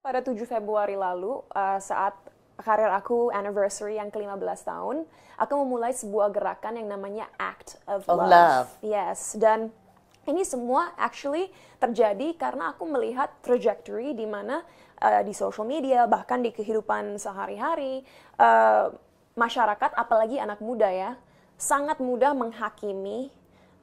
Pada 7 Februari lalu, saat karir aku anniversary yang ke-15 tahun, aku memulai sebuah gerakan yang namanya Act of Love. Yes, dan ini semua actually terjadi karena aku melihat trajectory di mana di social media, bahkan di kehidupan sehari-hari, masyarakat, apalagi anak muda ya, sangat mudah menghakimi,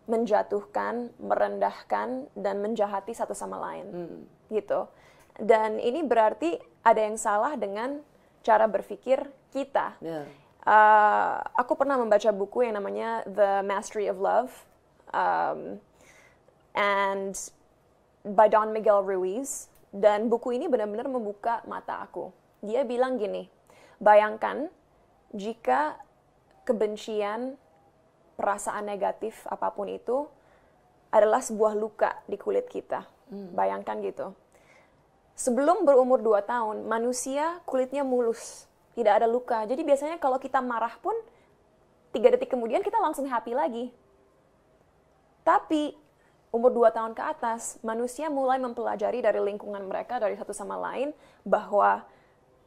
menjatuhkan, merendahkan, dan menjahati satu sama lain. Gitu. Dan ini berarti ada yang salah dengan cara berpikir kita. Aku pernah membaca buku yang namanya The Mastery of Love, and by Don Miguel Ruiz. Dan buku ini benar-benar membuka mata aku. Dia bilang gini, bayangkan jika kebencian, perasaan negatif apapun itu adalah sebuah luka di kulit kita. Bayangkan gitu. Sebelum berumur 2 tahun, manusia kulitnya mulus, tidak ada luka. Jadi biasanya kalau kita marah pun, 3 detik kemudian kita langsung happy lagi. Tapi, umur 2 tahun ke atas, manusia mulai mempelajari dari lingkungan mereka, dari satu sama lain, bahwa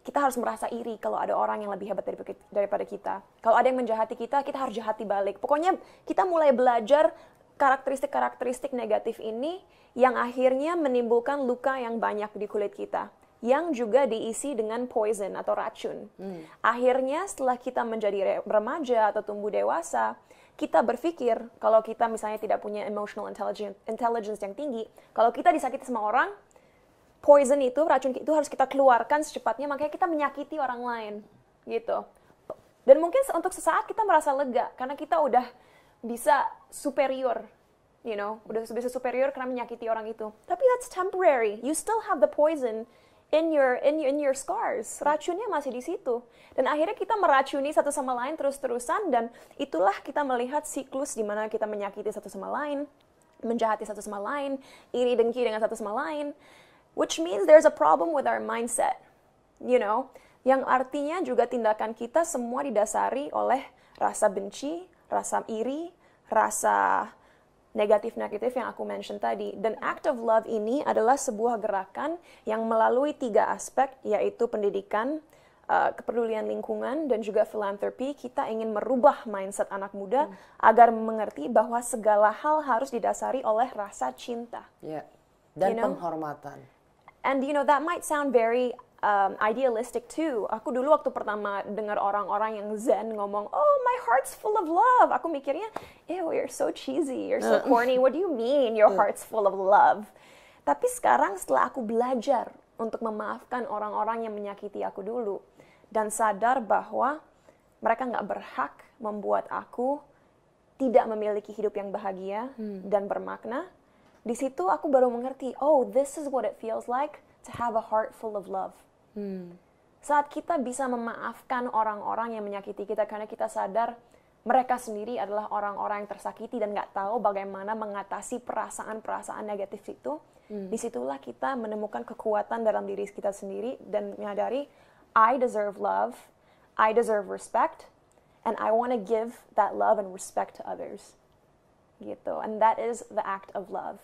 kita harus merasa iri kalau ada orang yang lebih hebat daripada kita. Kalau ada yang menjahati kita, kita harus jahati balik. Pokoknya kita mulai belajar karakteristik-karakteristik negatif ini yang akhirnya menimbulkan luka yang banyak di kulit kita, yang juga diisi dengan poison atau racun. Akhirnya setelah kita menjadi remaja atau tumbuh dewasa, kita berpikir kalau kita misalnya tidak punya emotional intelligence yang tinggi, kalau kita disakiti sama orang, poison itu, racun itu harus kita keluarkan secepatnya, makanya kita menyakiti orang lain, gitu. Dan mungkin untuk sesaat kita merasa lega, karena kita udah bisa superior, udah bisa superior karena menyakiti orang itu. Tapi that's temporary. You still have the poison in your scars. Racunnya masih di situ. Dan akhirnya kita meracuni satu sama lain terus-terusan, dan itulah kita melihat siklus di mana kita menyakiti satu sama lain, menjahati satu sama lain, iri dengki dengan satu sama lain. Which means there's a problem with our mindset. Yang artinya juga tindakan kita semua didasari oleh rasa benci, rasa iri, rasa negatif-negatif yang aku mention tadi. Dan Act of Love ini adalah sebuah gerakan yang melalui 3 aspek, yaitu pendidikan, kepedulian lingkungan, dan juga philanthropy. Kita ingin merubah mindset anak muda agar mengerti bahwa segala hal harus didasari oleh rasa cinta. Dan penghormatan. And that might sound very idealistic too. Aku dulu waktu pertama dengar orang-orang yang zen ngomong, oh my heart's full of love, aku mikirnya, ew, you're so cheesy, you're so corny, what do you mean your heart's full of love? Tapi sekarang setelah aku belajar untuk memaafkan orang-orang yang menyakiti aku dulu, dan sadar bahwa mereka nggak berhak membuat aku tidak memiliki hidup yang bahagia dan bermakna, di situ aku baru mengerti, oh, this is what it feels like to have a heart full of love. Saat kita bisa memaafkan orang-orang yang menyakiti kita karena kita sadar mereka sendiri adalah orang-orang yang tersakiti dan nggak tahu bagaimana mengatasi perasaan-perasaan negatif itu, disitulah kita menemukan kekuatan dalam diri kita sendiri dan menyadari, I deserve love, I deserve respect, and I want to give that love and respect to others. Gitu. And that is the act of love.